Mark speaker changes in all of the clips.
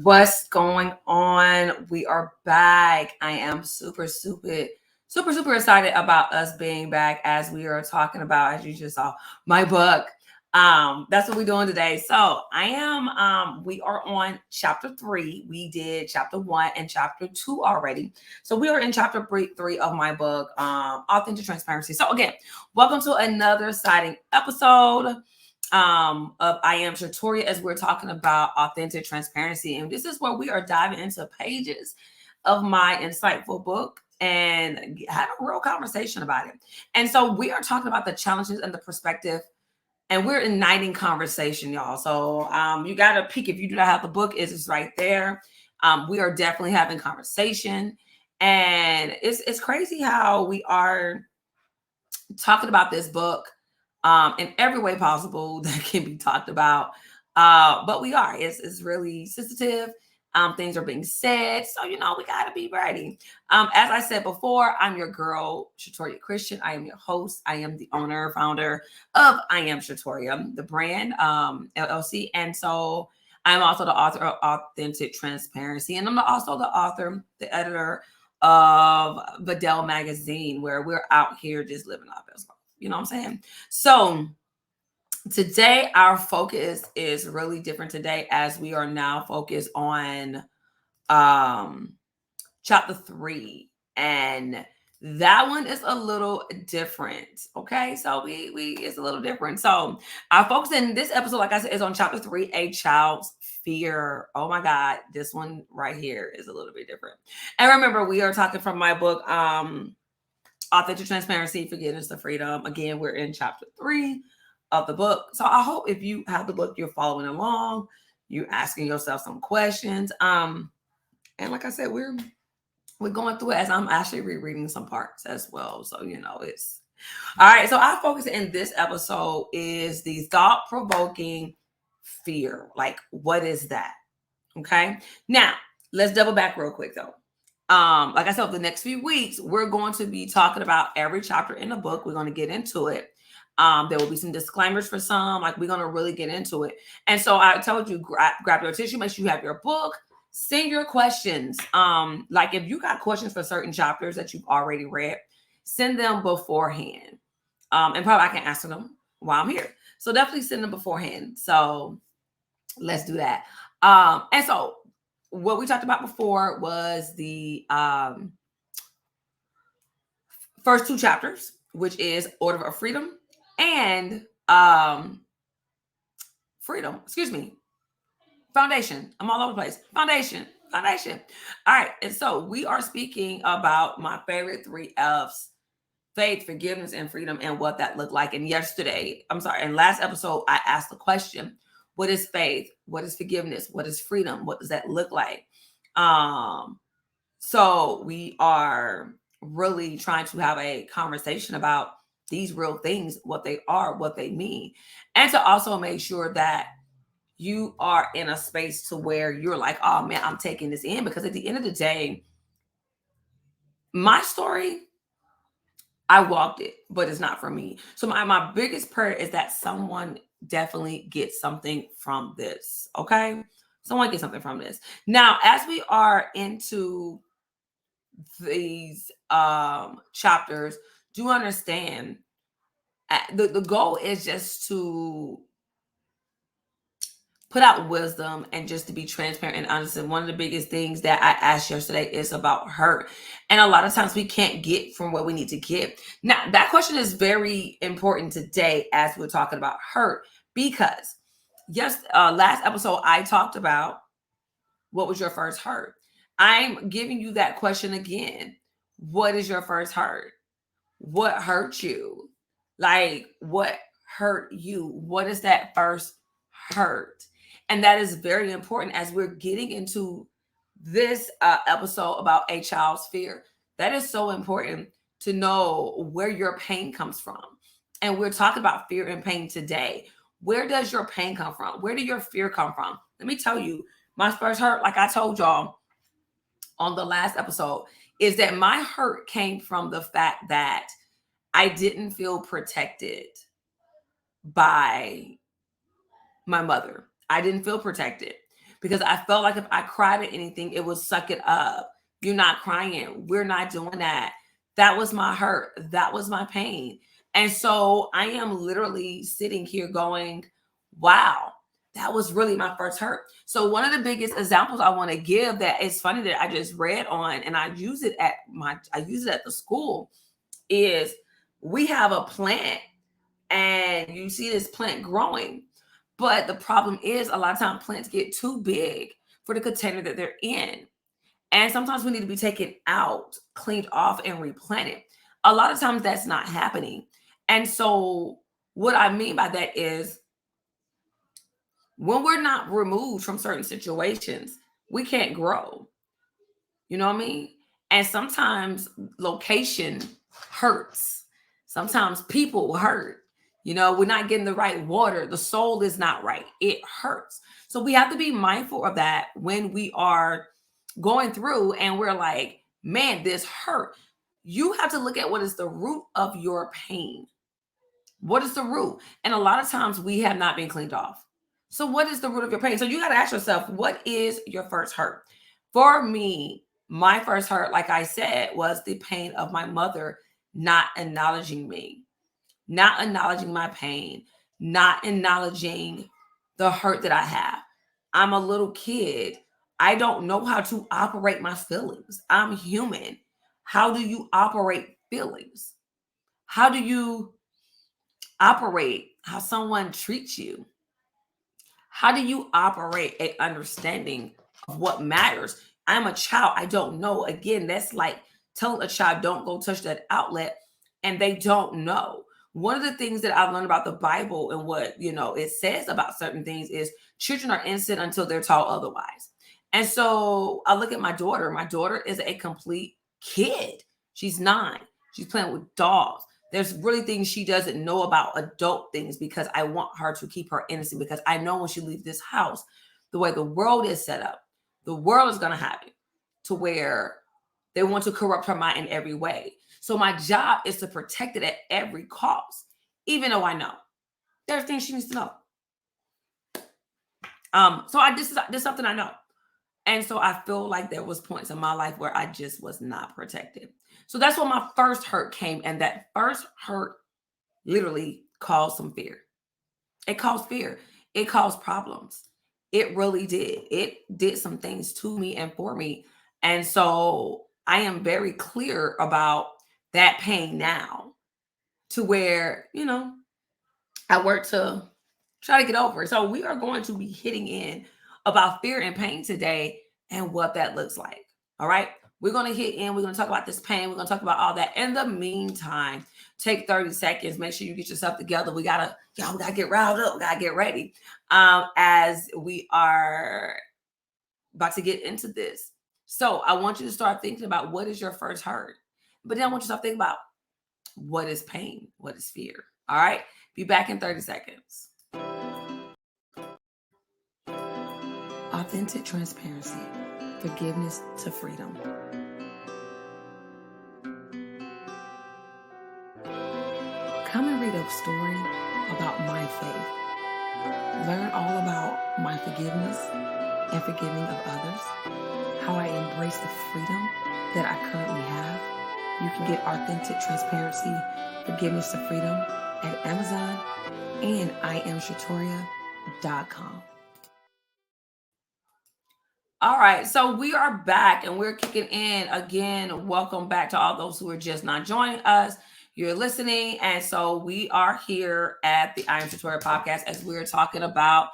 Speaker 1: What's going on? We are back. I am super excited about us being back as we are talking about, as you just saw, my book. That's what we're doing today. So we are on chapter 3. We did chapter 1 and chapter 2 already. So we are in chapter 3 of my book, Authentic Transparency. So again, welcome to another exciting episode of I Am Shatoria, as we're talking about authentic transparency. And this is where we are diving into pages of my insightful book and have a real conversation about it. And so we are talking about the challenges and the perspective, and we're igniting conversation, y'all. So you got to peek if you do not have the book, it's right there. We are definitely having conversation. And it's crazy how we are talking about this book in every way possible that can be talked about. But we are. It's really sensitive. Things are being said. So, we got to be ready. As I said before, I'm your girl, Shatoria Christian. I am your host. I am the owner, founder of I Am Shatoria, the brand, LLC. And so I'm also the author of Authentic Transparency. And I'm also the author, the editor of Vidal Magazine, where we're out here just living our best life. You know what I'm saying? So today, our focus is really different today, as we are now focused on chapter 3. And that one is a little different. Okay. So we it's a little different. So our focus in this episode, like I said, is on chapter 3, A Child's Fear. Oh my God. This one right here is a little bit different. And remember, we are talking from my book, Authentic Transparency, Forgiveness to Freedom. Again, we're in chapter 3 of the book. So I hope if you have the book, you're following along, you're asking yourself some questions. And like I said, we're going through it as I'm actually rereading some parts as well. So, it's all right. So our focus in this episode is the thought-provoking fear. Like, what is that? Okay. Now, let's double back real quick though. Like I said, over the next few weeks, we're going to be talking about every chapter in the book. We're going to get into it. There will be some disclaimers for some, like we're going to really get into it. And so I told you, grab your tissue, make sure you have your book, send your questions. Like if you got questions for certain chapters that you've already read, send them beforehand. And probably I can answer them while I'm here. So definitely send them beforehand. So let's do that. And so what we talked about before was the first 2 chapters, which is Order of Freedom and Foundation. I'm all over the place. Foundation. All right. And so we are speaking about my favorite 3 F's: faith, forgiveness, and freedom, and what that looked like. And in last episode, I asked the question, what is faith? What is forgiveness? What is freedom? What does that look like? So we are really trying to have a conversation about these real things, what they are, what they mean, and to also make sure that you are in a space to where you're like, oh man, I'm taking this in, because at the end of the day, my story, I walked it, but it's not for me. So my biggest prayer is that someone definitely gets something from this. Okay. Someone gets something from this. Now, as we are into these chapters, do understand the goal is just to put out wisdom and just to be transparent and honest. And one of the biggest things that I asked yesterday is about hurt. And a lot of times we can't get from what we need to get. Now, that question is very important today as we're talking about hurt, because last episode I talked about what was your first hurt. I'm giving you that question again. What is your first hurt? What hurt you? Like, what hurt you? What is that first hurt? And that is very important as we're getting into this episode about A Child's Fear. That is so important to know where your pain comes from. And we're talking about fear and pain today. Where does your pain come from? Where do your fear come from? Let me tell you, my first hurt, like I told y'all on the last episode, is that my hurt came from the fact that I didn't feel protected by my mother. I didn't feel protected because I felt like if I cried at anything, it would suck it up. You're not crying. We're not doing that. That was my hurt. That was my pain. And so I am literally sitting here going, wow, that was really my first hurt. So one of the biggest examples I want to give that is funny that I just read on and I use it at the school is we have a plant and you see this plant growing. But the problem is a lot of times plants get too big for the container that they're in. And sometimes we need to be taken out, cleaned off, and replanted. A lot of times that's not happening. And so what I mean by that is when we're not removed from certain situations, we can't grow. You know what I mean? And sometimes location hurts. Sometimes people hurt. You know, we're not getting the right water. The soul is not right. It hurts. So we have to be mindful of that when we are going through and we're like, man, this hurt. You have to look at what is the root of your pain. What is the root? And a lot of times we have not been cleaned off. So what is the root of your pain? So you got to ask yourself, what is your first hurt? For me, my first hurt, like I said, was the pain of my mother not acknowledging me, not acknowledging my pain, not acknowledging the hurt that I have. I'm a little kid. I don't know how to operate my feelings. I'm human. How do you operate feelings? How do you operate how someone treats you? How do you operate a understanding of what matters? I'm a child. I don't know. Again, that's like telling a child, don't go touch that outlet, and they don't know. One of the things that I've learned about the Bible and what, it says about certain things is children are innocent until they're taught otherwise. And so I look at my daughter. My daughter is a complete kid. She's 9. She's playing with dolls. There's really things she doesn't know about adult things because I want her to keep her innocent, because I know when she leaves this house, the way the world is set up, the world is going to happen to where they want to corrupt her mind in every way. So my job is to protect it at every cost, even though I know there's things she needs to know. This is something I know. And so I feel like there was points in my life where I just was not protected. So that's when my first hurt came. And that first hurt literally caused some fear. It caused fear. It caused problems. It really did. It did some things to me and for me. And so I am very clear about that pain now, to where, I work to try to get over it. So we are going to be hitting in about fear and pain today and what that looks like. All right. We're going to hit in. We're going to talk about this pain. We're going to talk about all that. In the meantime, take 30 seconds. Make sure you get yourself together. We got to get riled up. We got to get ready as we are about to get into this. So I want you to start thinking about what is your first hurt. But then I want you to start thinking about what is pain? What is fear? All right. Be back in 30 seconds. Authentic transparency, forgiveness to freedom. Come and read a story about my faith. Learn all about my forgiveness and forgiving of others, how I embrace the freedom that I currently have. You can get Authentic Transparency, Forgiveness to Freedom at Amazon and iamshatoria.com. All right, so we are back and we're kicking in again. Welcome back to all those who are just not joining us. You're listening. And so we are here at the I Am Shatoria podcast as we're talking about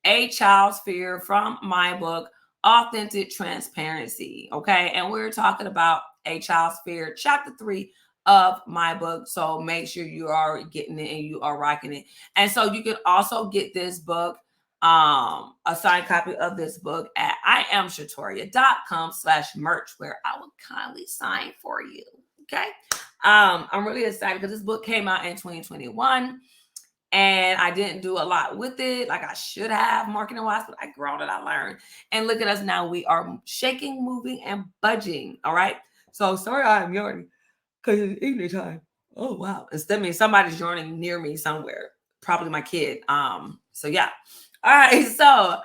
Speaker 1: A Child's Fear from my book, Authentic Transparency. Okay, and we're talking about A Child's Fear, chapter 3 of my book. So make sure you are getting it and you are rocking it. And so you can also get this book, a signed copy of this book at iamshatoria.com/merch, where I will kindly sign for you. Okay. I'm really excited because this book came out in 2021 and I didn't do a lot with it like I should have marketing wise, but I grown and I learned. And look at us now. We are shaking, moving, and budging. All right. So sorry I'm yawning because it's evening time. Oh wow. Instead means somebody's yawning near me somewhere. Probably my kid. So yeah. All right. So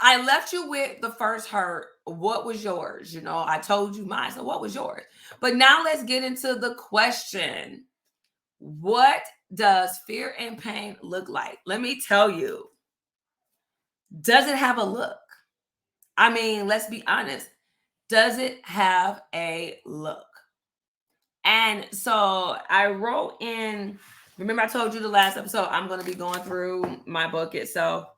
Speaker 1: I left you with the first hurt. What was yours? I told you mine. So what was yours? But now let's get into the question. What does fear and pain look like? Let me tell you. Does it have a look? I mean, let's be honest. Does it have a look? And so I wrote in, remember I told you the last episode, I'm going to be going through my book itself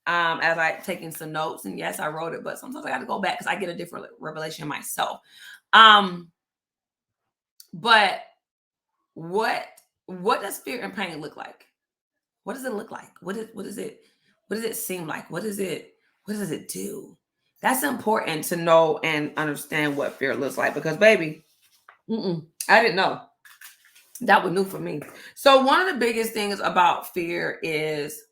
Speaker 1: as I taking some notes. And yes, I wrote it, but sometimes I got to go back because I get a different revelation myself. But what does fear and pain look like? What does it look like? What does it seem like? What does it do? That's important to know and understand what fear looks like because baby, I didn't know. That was new for me. So one of the biggest things about fear is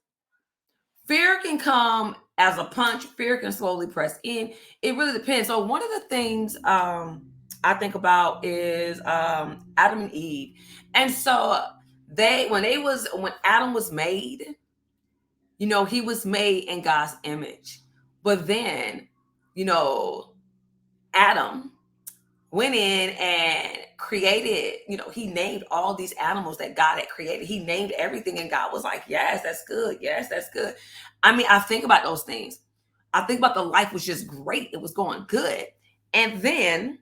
Speaker 1: fear can come as a punch. Fear can slowly press in. It really depends. So one of the things I think about is Adam and Eve. And so when Adam was made, he was made in God's image. But then, Adam went in and created, he named all these animals that God had created. He named everything, and God was like, yes, that's good. Yes, that's good. I mean, I think about those things. I think about the life was just great. It was going good. And then,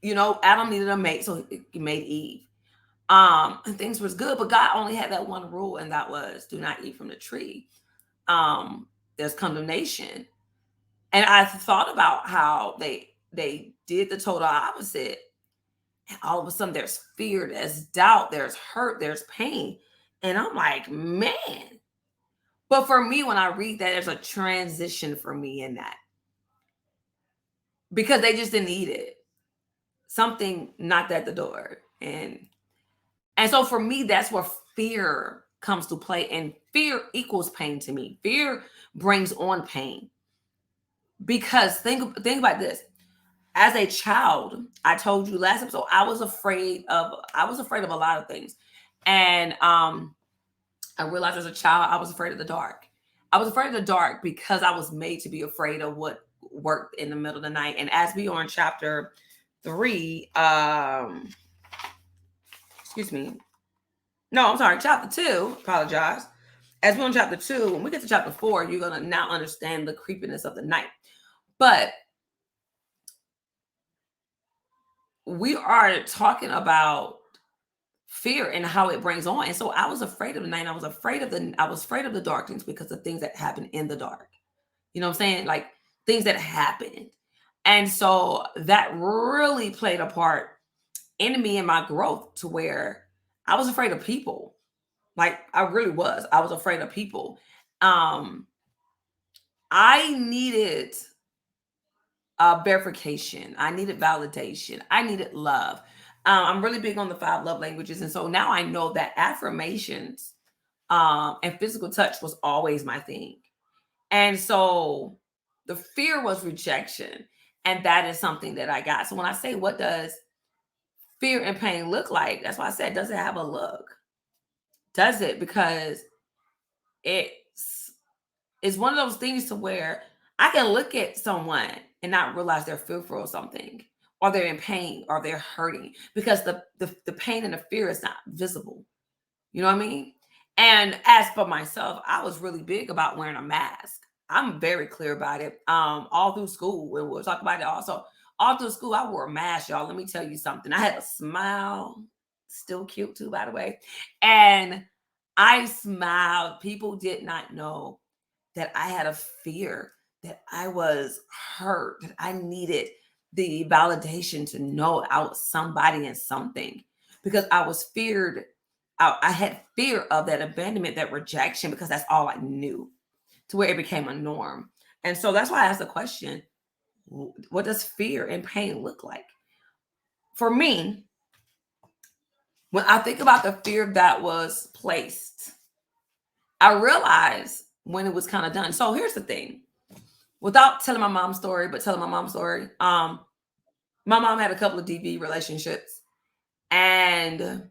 Speaker 1: Adam needed a mate, so he made Eve. And things was good, but God only had that one rule, and that was do not eat from the tree. There's condemnation. And I thought about how they did the total opposite. And all of a sudden there's fear, there's doubt, there's hurt, there's pain. And I'm like, man. But for me, when I read that, there's a transition for me in that. Because they just didn't eat it. Something knocked at the door. And so for me, that's where fear comes to play. And fear equals pain to me. Fear brings on pain. Because think about this. As a child, I told you last episode, I was afraid of a lot of things. And I realized as a child, I was afraid of the dark. I was afraid of the dark because I was made to be afraid of what worked in the middle of the night. And as we are in chapter 3, excuse me. No, I'm sorry, chapter 2, apologize. As we're on chapter 2, when we get to chapter 4, you're going to now understand the creepiness of the night. But we are talking about fear and how it brings on. And so I was afraid of the night. I was afraid of the dark things because of things that happen in the dark. You know what I'm saying? Like things that happened. And so that really played a part in me and my growth to where I was afraid of people. Like I really was. I was afraid of people. I needed verification. I needed validation. I needed love. I'm really big on the 5 love languages. And so now I know that affirmations and physical touch was always my thing. And so the fear was rejection. And that is something that I got. So when I say, what does fear and pain look like? That's why I said, does it have a look? Does it? Because it's one of those things to where I can look at someone and not realize they're fearful of something, or they're in pain, or they're hurting because the pain and the fear is not visible. You know what I mean? And as for myself, I was really big about wearing a mask. I'm very clear about it. All through school, and we'll talk about it also. All through school, I wore a mask, y'all. Let me tell you something. I had a smile, still cute too, by the way. And I smiled. People did not know that I had a fear, that I was hurt, that I needed the validation to know I was somebody and something, because I was feared. I had fear of that abandonment, that rejection, because that's all I knew, to where it became a norm. And so that's why I asked the question, what does fear and pain look like? For me, when I think about the fear that was placed, I realized when it was kind of done. So here's the thing. Without telling my mom's story, but telling my mom's story, my mom had a couple of DV relationships, and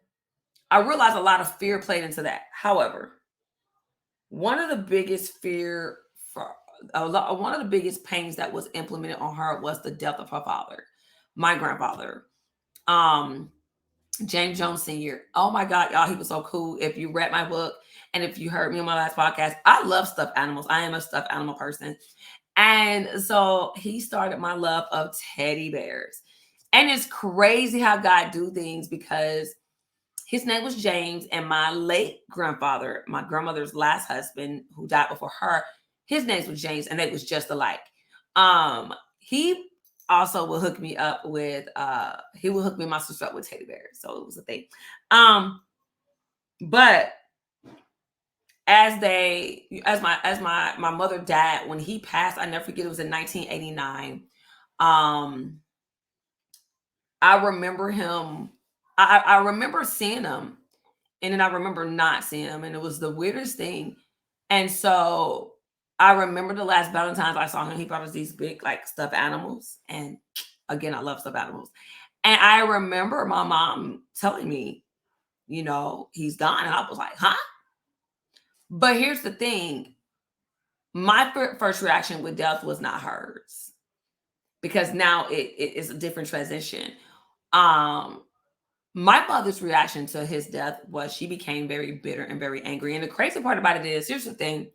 Speaker 1: I realized a lot of fear played into that. However, one of the biggest fear for one of the biggest pains that was implemented on her was the death of her father, my grandfather, um, James Jones Sr. Oh my God, y'all, he was so cool. If you read my book and if you heard me on my last podcast, I love stuffed animals. I am a stuffed animal person. And so he started my love of teddy bears. And it's crazy how God do things, because his name was James, and my late grandfather, my grandmother's last husband, who died before her, his name was James, and they was just alike. He also will hook me up with he will hook me and my sister up with teddy bears. So it was a thing. But as my mother died, when he passed, I never forget, it was in 1989. I remember him. I remember seeing him, and then I remember not seeing him, and it was the weirdest thing. And so I remember the last Valentine's I saw him, he brought us these big like stuffed animals, and again, I love stuffed animals. And I remember my mom telling me, he's gone, and I was like, huh? But here's the thing: my first reaction with death was not hers, because now it is a different transition. My mother's reaction to his death was she became very bitter and very angry. And the crazy part about it is, here's the thing: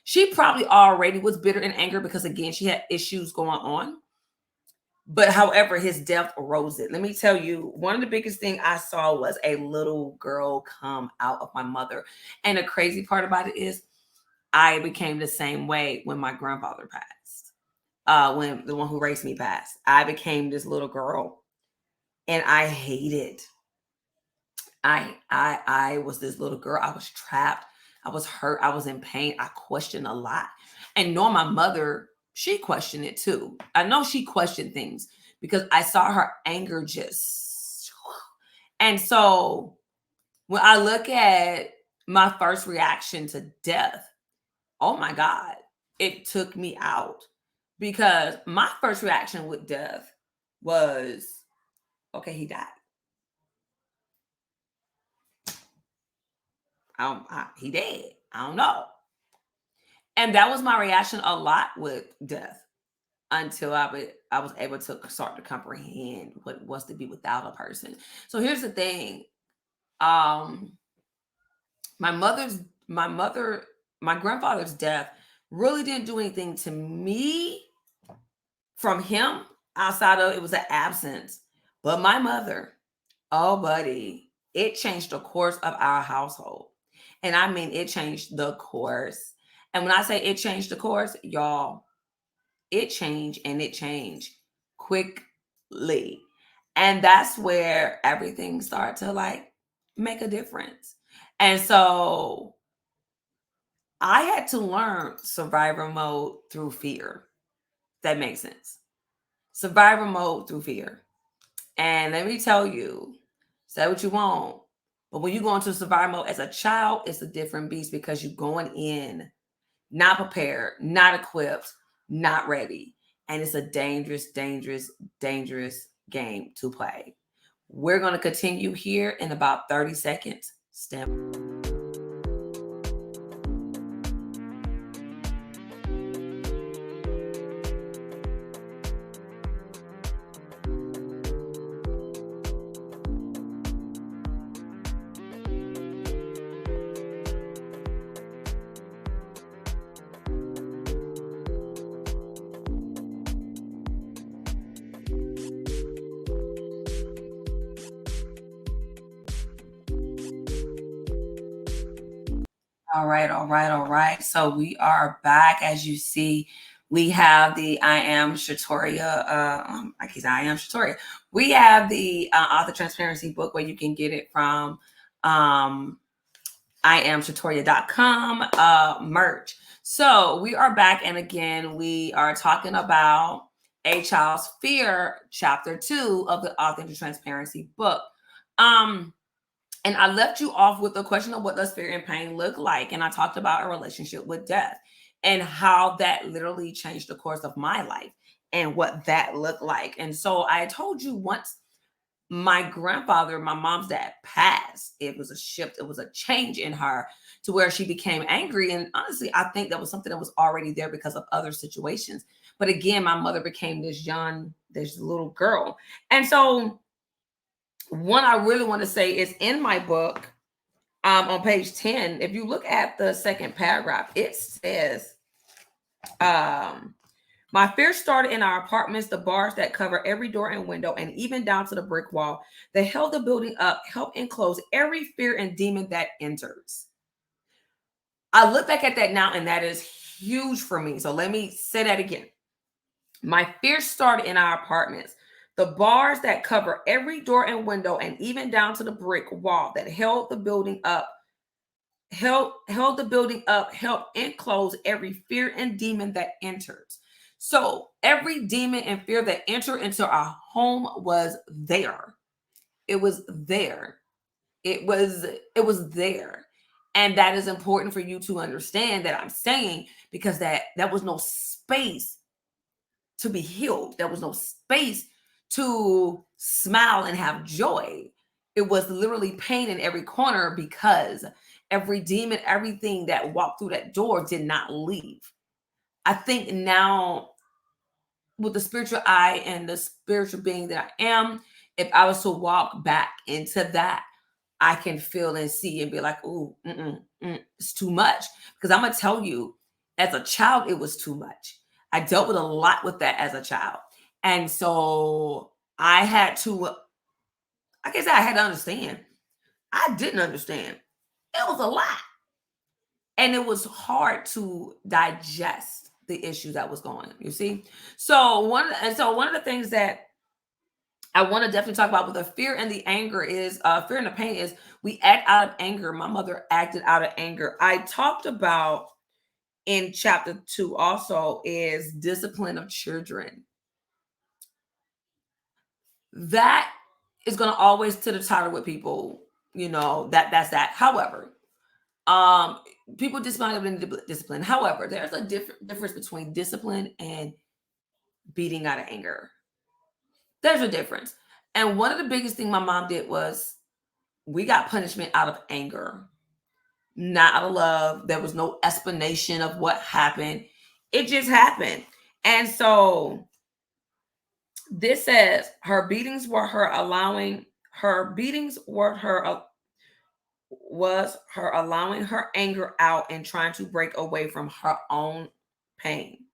Speaker 1: she probably already was bitter and angry because, again, she had issues going on. But however, his death arose it. Let me tell you, one of the biggest things I saw was a little girl come out of my mother. And the crazy part about it is, I became the same way when my grandfather passed. When the one who raised me passed, I became this little girl, and I hated. I was this little girl. I was trapped. I was hurt. I was in pain. I questioned a lot. And knowing my mother, she questioned it too. I know she questioned things because I saw her anger just. And so when I look at my first reaction to death, oh my God, it took me out, because my first reaction with death was, okay, he died. He dead. I don't know. And that was my reaction a lot with death, until I was able to start to comprehend what it was to be without a person. So here's the thing. Um, my mother's my mother, my grandfather's death really didn't do anything to me from him, outside of it was an absence. But my mother, oh buddy, it changed the course of our household. And I mean, it changed the course. And when I say it changed the course, y'all, it changed, and it changed quickly. And that's where everything started to like make a difference. And so I had to learn survivor mode through fear. That makes sense. Survivor mode through fear. And let me tell you, say what you want, but when you go into survival mode as a child, it's a different beast, because you're going in not prepared, not equipped, not ready. And it's a dangerous, dangerous, dangerous game to play. We're going to continue here in about 30 seconds. Stand. All right, all right, all right. So we are back. As you see, we have the I Am Shatoria. I Am Shatoria. We have the Author Transparency book, where you can get it from IamShatoria.com merch. So we are back, and again, we are talking about A Child's Fear, Chapter 2 of the Author Transparency book. And I left you off with the question of what does fear and pain look like? And I talked about a relationship with death and how that literally changed the course of my life and what that looked like. And so I told you, once my grandfather, my mom's dad, passed. It was a shift, it was a change in her to where she became angry. And honestly, I think that was something that was already there because of other situations. But again, my mother became this little girl. And so, one I really want to say is in my book, on page 10, if you look at the second paragraph, it says, um, my fear started in our apartments, the bars that cover every door and window, and even down to the brick wall that held the building up, help enclose every fear and demon that enters. I look back at that now, and that is huge for me. So let me say that again. My fear started in our apartments, the bars that cover every door and window, and even down to the brick wall that held the building up, helped enclose every fear and demon that enters. So every demon and fear that entered into our home was there. It was there. It was there. And that is important for you to understand that I'm saying, because that was no space to be healed. There was no space to smile and have joy. It was literally pain in every corner because every demon, everything that walked through that door did not leave. I think now, with the spiritual eye and the spiritual being that I am, if I was to walk back into that, I can feel and see and be like, "Ooh, it's too much." Because I'm gonna tell you, as a child, it was too much. I dealt with a lot with that as a child, and so I had to. I guess I had to understand. I didn't understand. It was a lot, and it was hard to digest the issues that was going on. You see, one of the things that I want to definitely talk about with the fear and the anger is fear and the pain is we act out of anger. My mother acted out of anger. I talked about in chapter 2 also is discipline of children. That is going to always to the title with people, that's that. However, um people discipline. However, there's a difference between discipline and beating out of anger. There's a difference. And one of the biggest thing my mom did was we got punishment out of anger, not out of love. There was no explanation of what happened. It just happened. And so this says her beatings were her was her allowing her anger out and trying to break away from her own pain.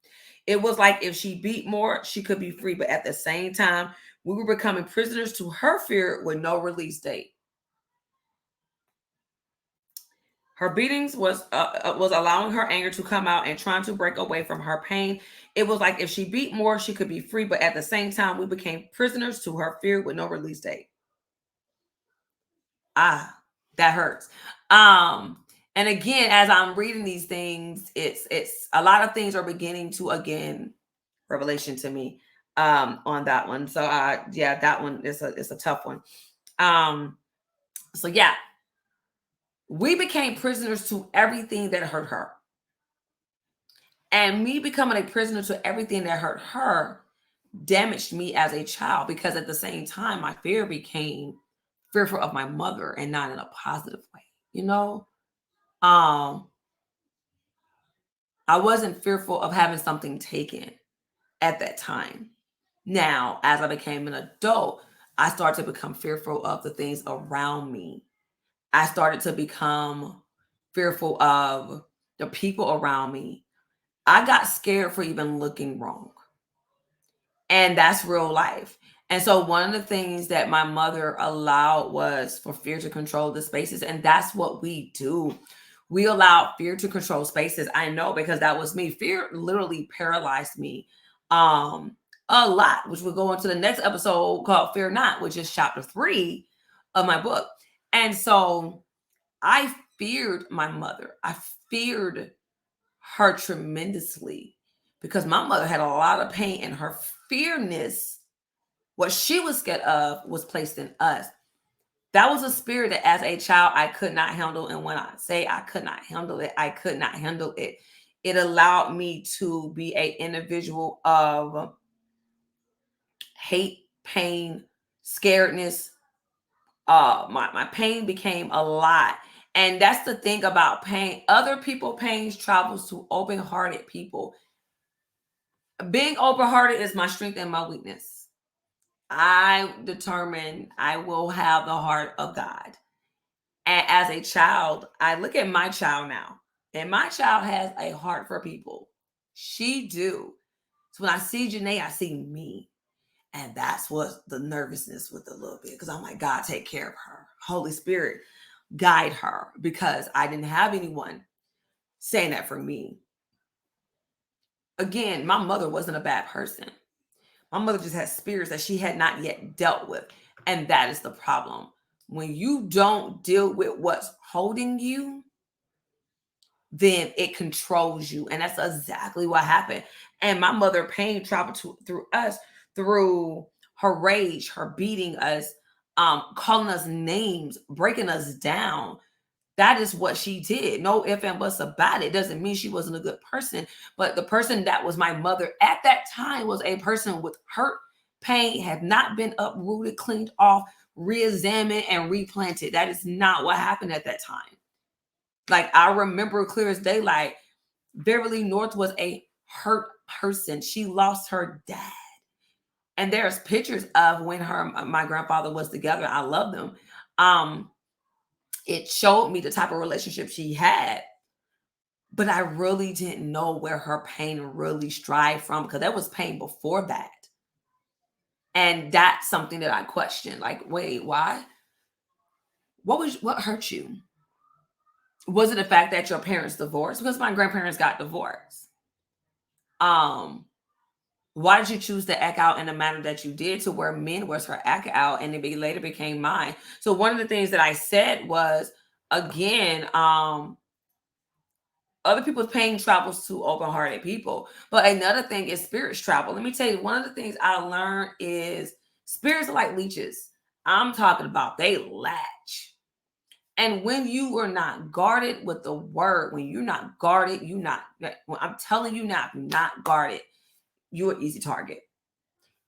Speaker 1: It was like if she beat more, she could be free, but at the same time, we were becoming prisoners to her fear with no release date. Her beatings was allowing her anger to come out and trying to break away from her pain. It was like if she beat more, she could be free, but at the same time, we became prisoners to her fear with no release date. Ah, that hurts. Um, and again, as I'm reading these things, it's a lot of things are beginning to again revelation to me on that one. So yeah, that one is a tough one. Um, so yeah, we became prisoners to everything that hurt her. And me becoming a prisoner to everything that hurt her damaged me as a child because at the same time, my fear became fearful of my mother and not in a positive way. You know, um, I wasn't fearful of having something taken at that time. Now, as I became an adult, I started to become fearful of the things around me. I started to become fearful of the people around me. I got scared for even looking wrong. And that's real life. And so one of the things that my mother allowed was for fear to control the spaces. And that's what we do. We allow fear to control spaces. I know because that was me. Fear literally paralyzed me a lot, which will go into the next episode called Fear Not, which is chapter 3 of my book. And so I feared my mother. I feared her tremendously because my mother had a lot of pain and her fearness, what she was scared of, was placed in us. That was a spirit that as a child I could not handle. And when I say I could not handle it, I could not handle it. It allowed me to be an individual of hate, pain, scaredness. My pain became a lot. And that's the thing about pain. Other people pain travels to open-hearted people. Being open-hearted is my strength and my weakness. I determine I will have the heart of God. And as a child, I look at my child now, and my child has a heart for people. She do. So when I see Janae, I see me. And that's what the nervousness with a little bit, because I'm like, God, take care of her. Holy Spirit, guide her, because I didn't have anyone saying that for me. Again, my mother wasn't a bad person. My mother just had spirits that she had not yet dealt with. And that is the problem. When you don't deal with what's holding you, then it controls you. And that's exactly what happened. And my mother pain traveled through us, through her rage, her beating us, calling us names, breaking us down. That is what she did. No ifs and buts about it. Doesn't mean she wasn't a good person. But the person that was my mother at that time was a person with hurt, pain, had not been uprooted, cleaned off, re-examined, and replanted. That is not what happened at that time. Like, I remember clear as daylight, Beverly North was a hurt person. She lost her dad. And there's pictures of when my grandfather was together. I love them. It showed me the type of relationship she had. But I really didn't know where her pain really strived from, because there was pain before that. And that's something that I questioned. Like, wait, why? What hurt you? Was it the fact that your parents divorced? Because my grandparents got divorced. Why did you choose to act out in the manner that you did, to where men was her act out, and it later became mine? So one of the things that I said was, again, other people's pain travels to open-hearted people. But another thing is spirits travel. Let me tell you, one of the things I learned is spirits are like leeches. I'm talking about they latch. And when you are not guarded with the word, when you're not guarded, I'm telling you now, if you're not guarded, you're an easy target.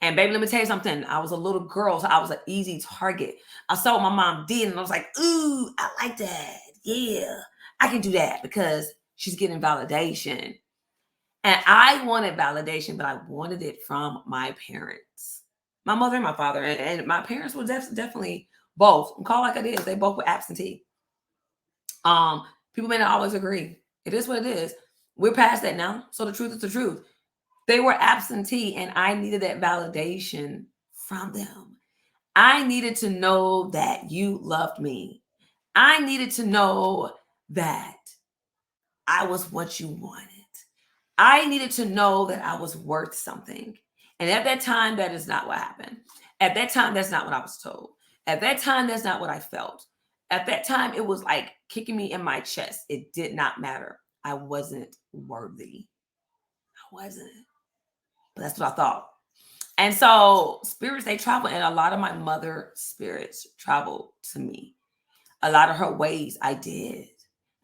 Speaker 1: And baby, let me tell you something. I was a little girl, so I was an easy target. I saw what my mom did, and I was like, ooh, I like that. Yeah, I can do that, because she's getting validation. And I wanted validation, but I wanted it from my parents, my mother and my father. And my parents were definitely both. I'm called like it is. They both were absentee. People may not always agree. It is what it is. We're past that now. So the truth is the truth. They were absentee, and I needed that validation from them. I needed to know that you loved me. I needed to know that I was what you wanted. I needed to know that I was worth something. And at that time, that is not what happened. At that time, that's not what I was told. At that time, that's not what I felt. At that time, it was like kicking me in my chest. It did not matter. I wasn't worthy. I wasn't. But that's what I thought. And so spirits, they travel. And a lot of my mother spirits traveled to me. A lot of her ways I did.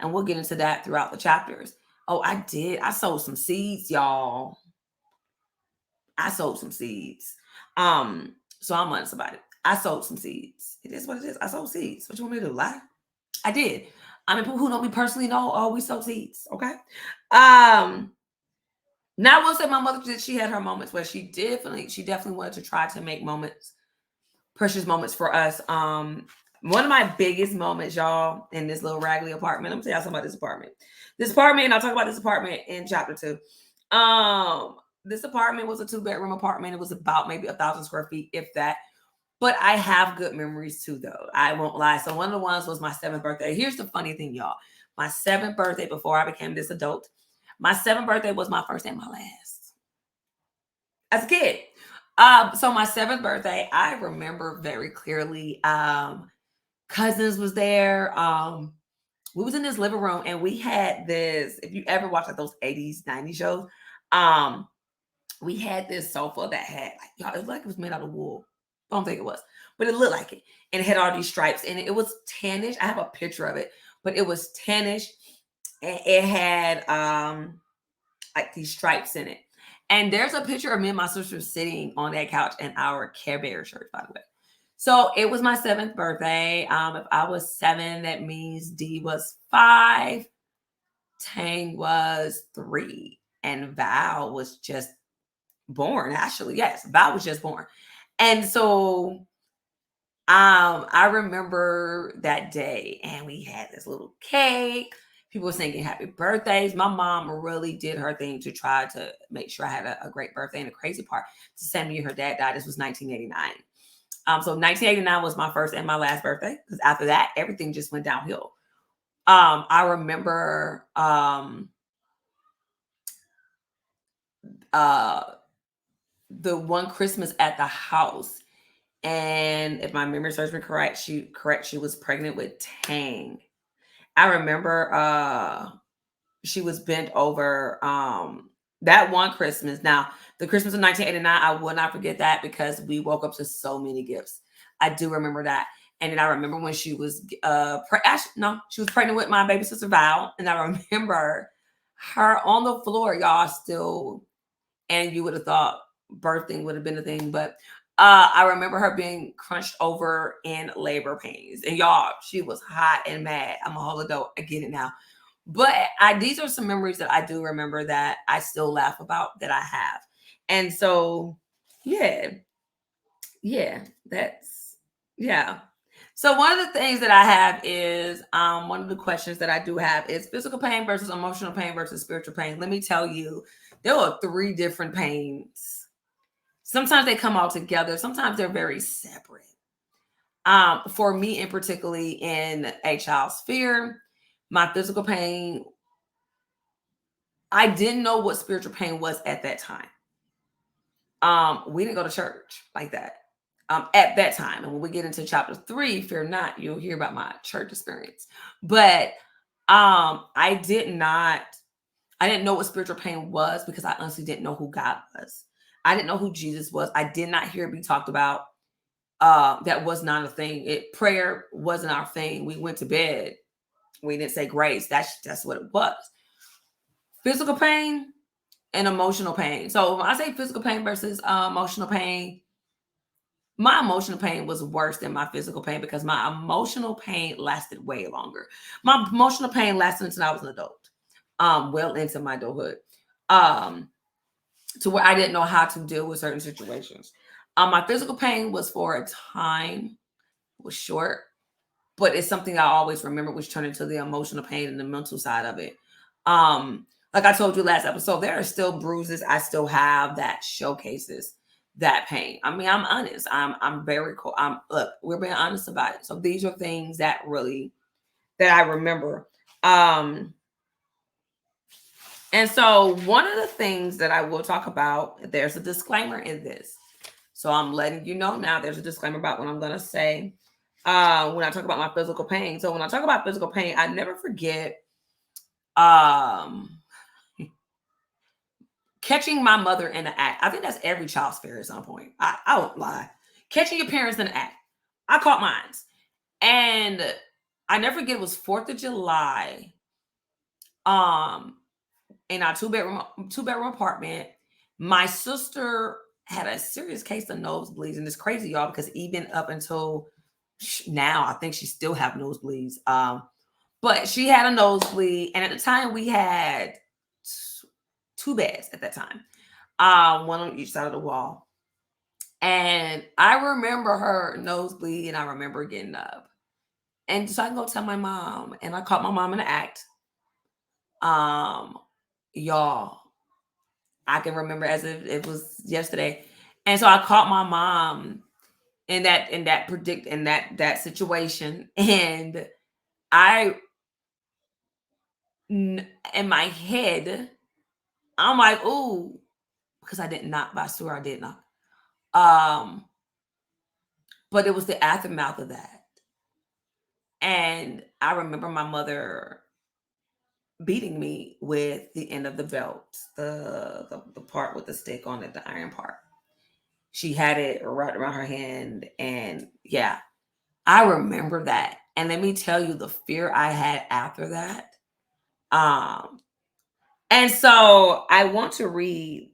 Speaker 1: And we'll get into that throughout the chapters. Oh, I did. I sowed some seeds, y'all. I sowed some seeds. So I'm honest about it. I sowed some seeds. It is what it is. I sowed seeds. What you want me to do? Lie? I did. I mean, people who know me personally know, oh, we sow seeds. Okay. Now I will say my mother did. She had her moments where she definitely wanted to try to make moments, precious moments for us. One of my biggest moments, y'all, in this little raggedy apartment. I'm gonna tell y'all something about this apartment. This apartment, and I'll talk about this apartment in chapter 2. This apartment was a 2-bedroom apartment. It was about maybe 1,000 square feet, if that. But I have good memories too, though. I won't lie. So one of the ones was my 7th birthday. Here's the funny thing, y'all. My 7th birthday, before I became this adult, my 7th birthday was my first and my last. As a kid. So my 7th birthday, I remember very clearly. Cousins was there. We was in this living room, and we had this. If you ever watch like those 80s, 90s shows, we had this sofa that had like, y'all, it looked like it was made out of wool. I don't think it was, but it looked like it. And it had all these stripes, and it was tannish. I have a picture of it, but it was tannish, and it had like these stripes in it. And there's a picture of me and my sister sitting on that couch in our Care Bear shirt, by the way. So it was my 7th birthday. If I was 7, that means D was 5, Tang was 3, and Val was just born. Actually, yes, Val was just born. And so I remember that day, and we had this little cake. People were singing happy birthdays. My mom really did her thing to try to make sure I had a great birthday. And the crazy part, the same year her dad died, this was 1989. So 1989 was my first and my last birthday, because after that, everything just went downhill. I remember uh, the one Christmas at the house, and if my memory serves me correct, she was pregnant with Tang. I remember she was bent over that one Christmas. Now, the Christmas of 1989, I will not forget that, because we woke up to so many gifts. I do remember that. And then I remember when she was she was pregnant with my baby sister Val, and I remember her on the floor, y'all, still, and you would have thought birthing would have been a thing, but I remember her being crunched over in labor pains. And y'all, she was hot and mad. I'm a whole adult. I get it now. But these are some memories that I do remember that I still laugh about, that I have. And so, yeah, that's, yeah. So one of the things that I have is, one of the questions that I do have is physical pain versus emotional pain versus spiritual pain. Let me tell you, there are 3 different pains. Sometimes they come all together. Sometimes they're very separate. For me, in particularly in a child's sphere, my physical pain, I didn't know what spiritual pain was at that time. We didn't go to church like that at that time. And when we get into chapter 3, fear not, you'll hear about my church experience. But I didn't know what spiritual pain was, because I honestly didn't know who God was. I didn't know who Jesus was. I did not hear it be talked about. That was not a thing. Prayer wasn't our thing. We went to bed. We didn't say grace. That's what it was. Physical pain and emotional pain. So when I say physical pain versus emotional pain, my emotional pain was worse than my physical pain, because my emotional pain lasted way longer. My emotional pain lasted until I was an adult, well into my adulthood, to where I didn't know how to deal with certain situations. My physical pain was for a time, was short, but it's something I always remember, which turned into the emotional pain and the mental side of it. Like I told you last episode, there are still bruises I still have that showcases that pain. I mean, I'm honest. I'm very cool. Look, we're being honest about it. So these are things that I remember. And so one of the things that I will talk about, there's a disclaimer in this. So I'm letting you know now, there's a disclaimer about what I'm going to say when I talk about my physical pain. So when I talk about physical pain, I never forget catching my mother in the act. I think that's every child's fear at some point. I won't lie. Catching your parents in the act. I caught mine. And I never forget, it was 4th of July. In our two-bedroom apartment. My sister had a serious case of nosebleeds. And it's crazy, y'all, because even up until now, I think she still have nosebleeds. But she had a nosebleed. And at the time, we had 2 beds at that time, one on each side of the wall. And I remember her nosebleed, and I remember getting up. And so I can go tell my mom, and I caught my mom in the act. Y'all, I can remember as if it was yesterday. And so I caught my mom in that situation. And I, in my head, I'm like, ooh, because I didn't knock, but I swear I did knock. But it was the aftermath of that. And I remember my mother beating me with the end of the belt, the part with the stick on it, the iron part. She had it right around her hand. And yeah, I remember that. And let me tell you the fear I had after that. And so I want to read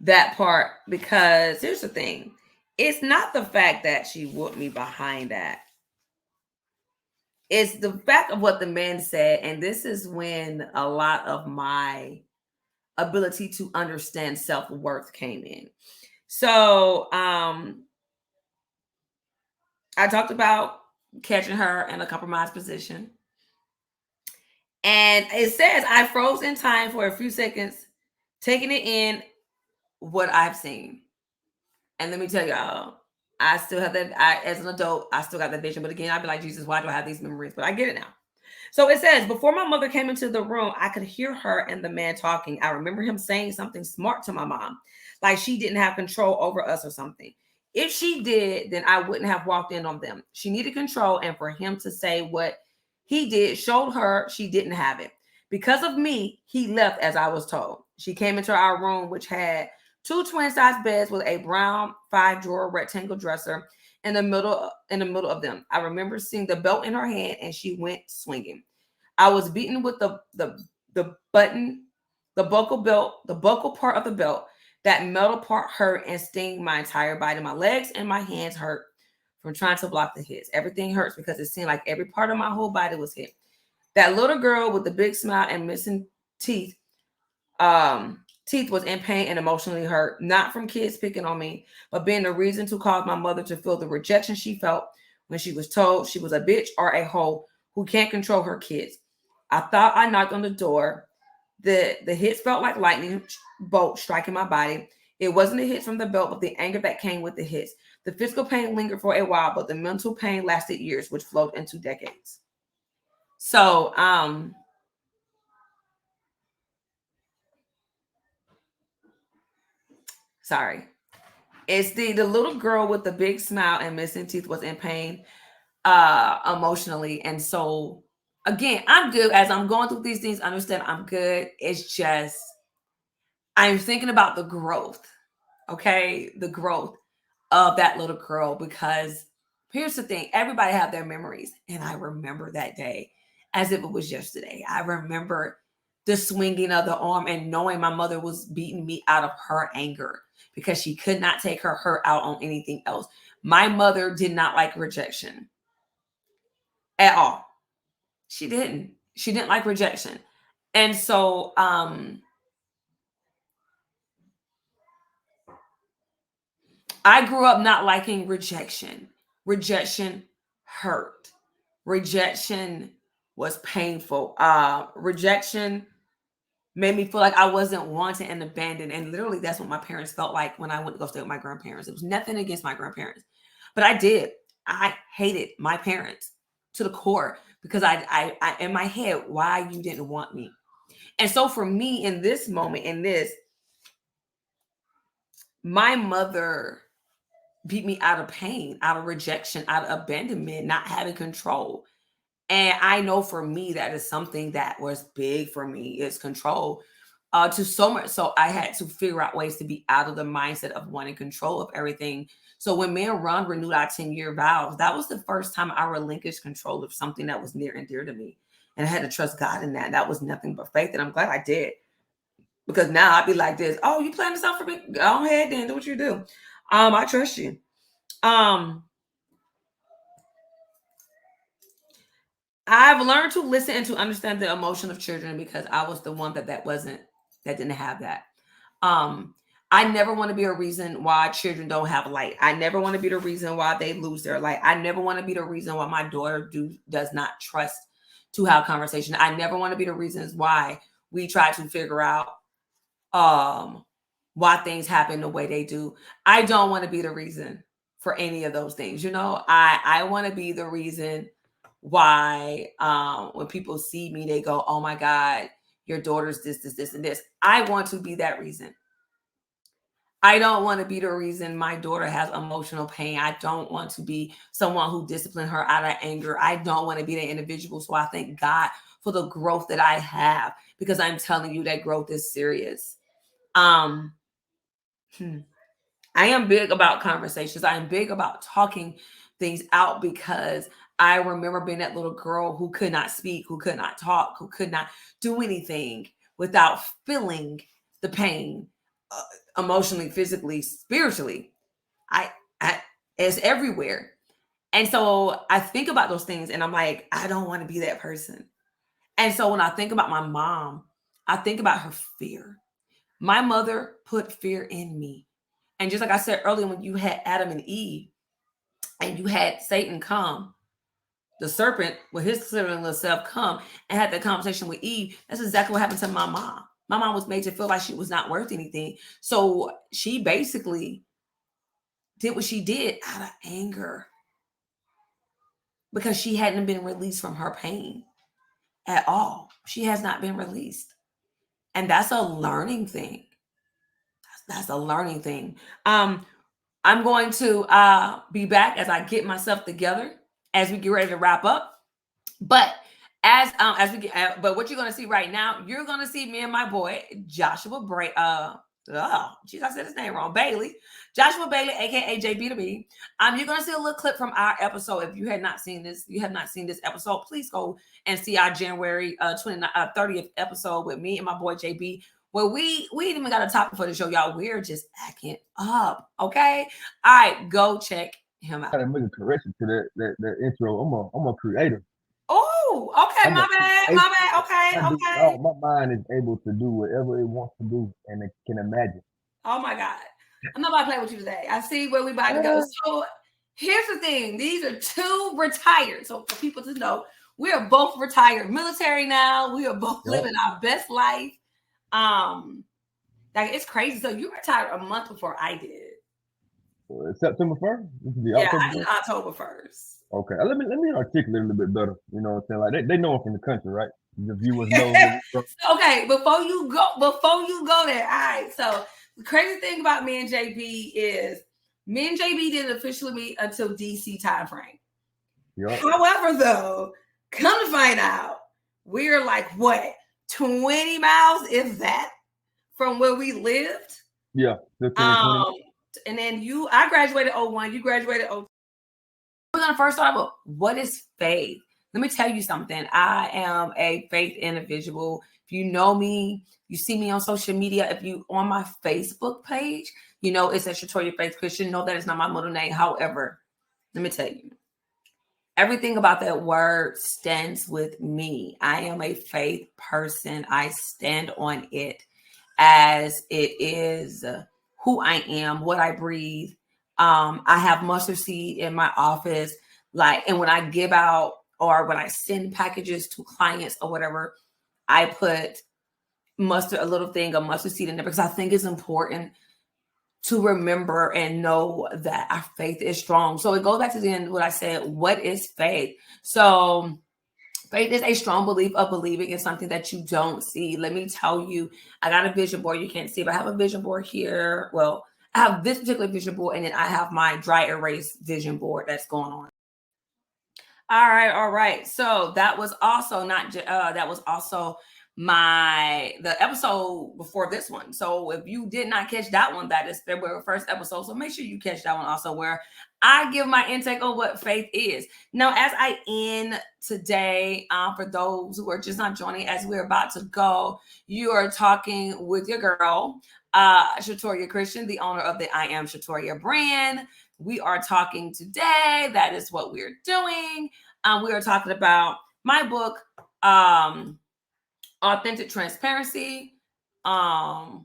Speaker 1: that part, because here's the thing. It's not the fact that she whooped me behind that. It's the fact of what the man said. And this is when a lot of my ability to understand self-worth came in. So I talked about catching her in a compromised position. And it says I froze in time for a few seconds, taking it in what I've seen. And let me tell y'all, I still have that. As an adult, I still got that vision. But again, I'd be like, Jesus, why do I have these memories? But I get it now. So it says, before my mother came into the room, I could hear her and the man talking. I remember him saying something smart to my mom, like she didn't have control over us or something. If she did, then I wouldn't have walked in on them. She needed control, and for him to say what he did showed her she didn't have it. Because of me, he left as I was told. She came into our room, which had two twin-size beds with a brown 5-drawer rectangle dresser in the middle of them. I remember seeing the belt in her hand, and she went swinging. I was beaten with the button, the buckle part of the belt. That metal part hurt and sting my entire body. My legs and my hands hurt from trying to block the hits. Everything hurts because it seemed like every part of my whole body was hit. That little girl with the big smile and missing teeth, teeth was in pain and emotionally hurt, not from kids picking on me, but being the reason to cause my mother to feel the rejection she felt when she was told she was a bitch or a hoe who can't control her kids. I thought I knocked on the door. The hits felt like lightning bolts striking my body. It wasn't the hits from the belt, but the anger that came with the hits. The physical pain lingered for a while, but the mental pain lasted years, which flowed into decades. So, sorry. It's the little girl with the big smile and missing teeth was in pain emotionally. And so again, I'm good as I'm going through these things. Understand I'm good. It's just I'm thinking about the growth, okay? The growth of that little girl, because here's the thing, everybody have their memories, and I remember that day as if it was yesterday. I remember the swinging of the arm and knowing my mother was beating me out of her anger because she could not take her hurt out on anything else. My mother did not like rejection at all. She didn't like rejection. And so I grew up not liking rejection. Rejection hurt. Rejection was painful. Rejection made me feel like I wasn't wanted and abandoned. And literally, that's what my parents felt like when I went to go stay with my grandparents. It was nothing against my grandparents, but I did. I hated my parents to the core because I in my head, why you didn't want me. And so for me, in this moment, my mother beat me out of pain, out of rejection, out of abandonment, not having control. And I know for me, that is something that was big for me is control. To so much so I had to figure out ways to be out of the mindset of wanting control of everything. So when me and Ron renewed our 10-year vows, that was the first time I relinquished control of something that was near and dear to me. And I had to trust God in that. That was nothing but faith. And I'm glad I did. Because now I'd be like this. Oh, you planning something for me? Go ahead then, do what you do. I trust you. Um, I've learned to listen and to understand the emotion of children because I was the one that didn't have that. Um, I never want to be a reason why children don't have light. I never want to be the reason why they lose their light. I never want to be the reason why my daughter does not trust to have conversation. I never want to be the reasons why we try to figure out um why things happen the way they do. I don't want to be the reason for any of those things. I want to be the reason why when people see me they go, "Oh my god, your daughter's this and this." I want to be that reason. I don't want to be the reason my daughter has emotional pain. I don't want to be someone who disciplined her out of anger. I don't want to be that individual. So I thank God for the growth that I have, because I'm telling you that growth is serious. Um, I am big about conversations. I am big about talking things out, because I remember being that little girl who could not speak, who could not talk, who could not do anything without feeling the pain. emotionally, physically, spiritually. I it's everywhere. And so I think about those things and I'm like, I don't want to be that person. And so when I think about my mom, I think about her fear. My mother put fear in me. And just like I said earlier, when you had Adam and Eve and you had Satan come, the serpent with his similar self come and had that conversation with Eve, that's exactly what happened to my mom. My mom was made to feel like she was not worth anything. So she basically did what she did out of anger because she hadn't been released from her pain at all. She has not been released. And that's a learning thing. That's a learning thing. I'm going to be back as I get myself together as we get ready to wrap up. But as we get, but what you're gonna see right now, you're gonna see me and my boy Joshua Bray. Oh, geez, I said his name wrong. Bailey, Joshua Bailey, aka JB to B. You're gonna see a little clip from our episode. If you have not seen this episode, please go and see our January 30th episode with me and my boy JB. Where we ain't even got a topic for the show, y'all. We're just acting up. Okay. All right, go check him out.
Speaker 2: I gotta make a correction to that intro. I'm a creator.
Speaker 1: Oh, okay, my bad. Okay.
Speaker 2: My mind is able to do whatever it wants to do, and it can imagine.
Speaker 1: Oh my God. I'm not about to play with you today. I see where we about to go. So here's the thing. These are two retired. So for people to know, we are both retired military now. We are both living our best life. Like it's crazy. So you retired a month before I did.
Speaker 2: September 1st?
Speaker 1: I did October 1st.
Speaker 2: Okay. Let me articulate a little bit better. You know what I'm saying? Like they know I'm from the country, right? The viewers know.
Speaker 1: Okay, before you go there. All right. So the crazy thing about me and JB is me and JB didn't officially meet until DC time frame. Yep. However, though, come to find out, we're like what 20 miles, if that, from where we lived.
Speaker 2: Yeah.
Speaker 1: And then I graduated 01, you graduated 02. We're gonna first start with what is faith. Let me tell you something. I am a faith individual. If you know me, you see me on social media. If you on my Facebook page, you know it's at Shatoria Faith Christian. No, that is not my middle name. However, let me tell you, everything about that word stands with me. I am a faith person. I stand on it as it is who I am, what I breathe. I have mustard seed in my office. And when I give out or when I send packages to clients or whatever, I put a little thing of mustard seed in there because I think it's important to remember and know that our faith is strong. So it goes back to the end of what I said. What is faith? So faith is a strong belief of believing in something that you don't see. Let me tell you, I got a vision board. You can't see, but I have a vision board here. Well, I have this particular vision board, and then I have my dry erase vision board that's going on. All right. So that was also the episode before this one. So if you did not catch that one, that is February 1st episode. So make sure you catch that one also, where I give my intake on what faith is. Now, as I end today, for those who are just not joining, as we're about to go, you are talking with your girl, Shatoria Christian, the owner of the I Am Shatoria brand. We are talking today. That is what we're doing. We are talking about my book, Authentic Transparency. And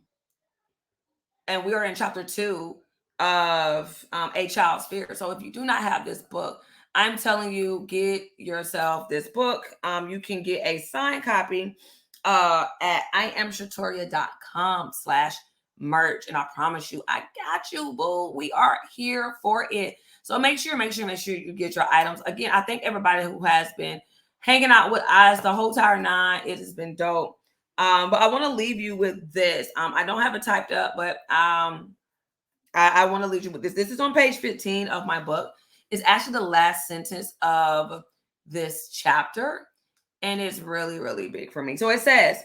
Speaker 1: we are in chapter 2 of A Child's Fear. So if you do not have this book, I'm telling you, get yourself this book. You can get a signed copy at iamshatoria.com/merch. And I promise you, I got you, boo. We are here for it. So make sure you get your items. Again, I thank everybody who has been hanging out with us the whole entire 9. It has been dope. But I want to leave you with this. I don't have it typed up, but I want to leave you with this. This is on page 15 of my book. It's actually the last sentence of this chapter, and it's really, really big for me. So it says,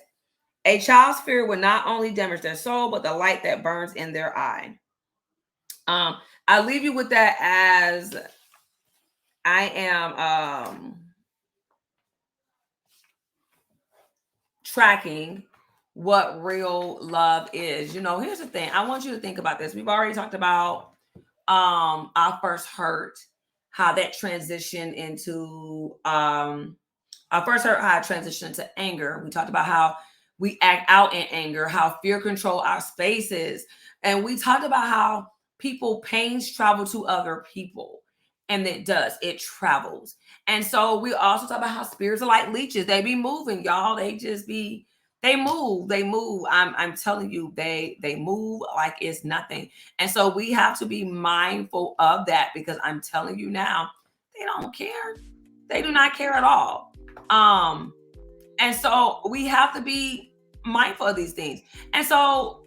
Speaker 1: a child's fear will not only damage their soul, but the light that burns in their eye. I'll leave you with that as I am tracking what real love is. You know, here's the thing. I want you to think about this. We've already talked about our first hurt, how that transitioned into our first hurt, how it transitioned into anger. We talked about how we act out in anger, how fear control our spaces. And we talked about how people pains travel to other people. And it does, it travels. And so we also talk about how spirits are like leeches. They be moving, y'all. They move, they move. I'm telling you, they move like it's nothing. And so we have to be mindful of that, because I'm telling you now, they don't care. They do not care at all. And so we have to be mindful of these things. And so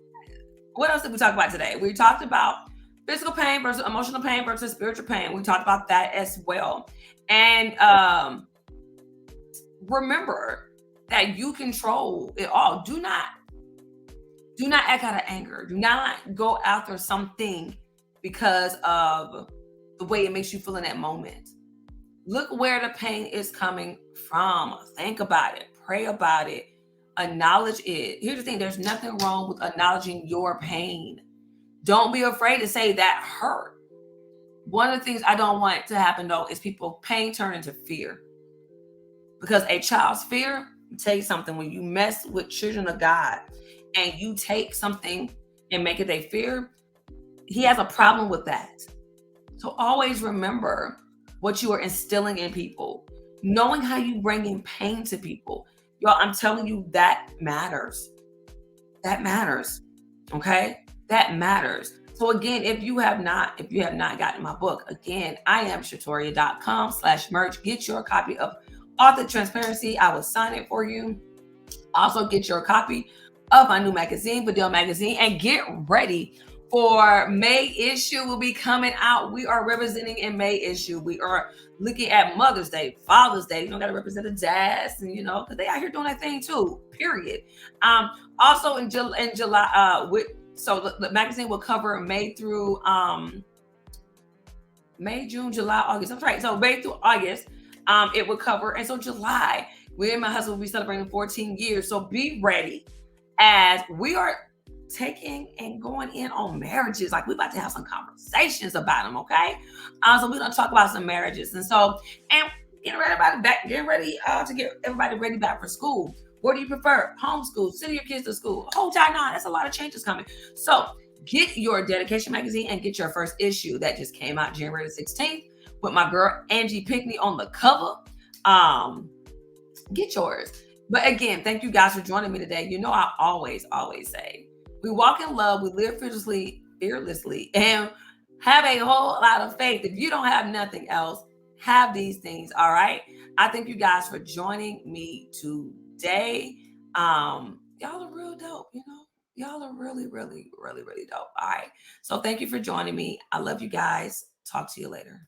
Speaker 1: what else did we talk about today? We talked about physical pain versus emotional pain versus spiritual pain. We talked about that as well. And remember that you control it all. Do not act out of anger. Do not go after something because of the way it makes you feel in that moment. Look where the pain is coming from. Think about it. Pray about it. Acknowledge it. Here's the thing. There's nothing wrong with acknowledging your pain. Don't be afraid to say that hurt. One of the things I don't want to happen, though, is people pain turn into fear. Because a child's fear, tell you something, when you mess with children of God and you take something and make it their fear, he has a problem with that. So always remember what you are instilling in people, knowing how you bring in pain to people. Y'all, I'm telling you, that matters. That matters. Okay? That matters. So again, if you have not gotten my book, again, I am shatoria.com/merch. Get your copy of Author Transparency. I will sign it for you. Also get your copy of my new magazine, Vidal Magazine, and get ready for May issue will be coming out. We are representing in May issue. We are looking at Mother's Day, Father's Day. You know, got to represent the dads, and you know, because they out here doing that thing too. Period. Also in July, so the magazine will cover May through May, June, July, August. That's right. So May through August, it will cover, and so July, we and my husband will be celebrating 14 years. So be ready, as we are taking and going in on marriages. Like, we're about to have some conversations about them, okay? So we're gonna talk about some marriages, and getting ready to get everybody ready back for school. What do you prefer? Homeschool, sending your kids to school, whole time on. That's a lot of changes coming. So get your dedication magazine and get your first issue that just came out January 16th with my girl Angie Pinkney on the cover. Get yours. But again, thank you guys for joining me today. You know, I always say, we walk in love, we live fearlessly, and have a whole lot of faith. If you don't have nothing else, have these things, all right? I thank you guys for joining me today. Y'all are real dope, you know? Y'all are really, really, really, really dope. All right. So thank you for joining me. I love you guys. Talk to you later.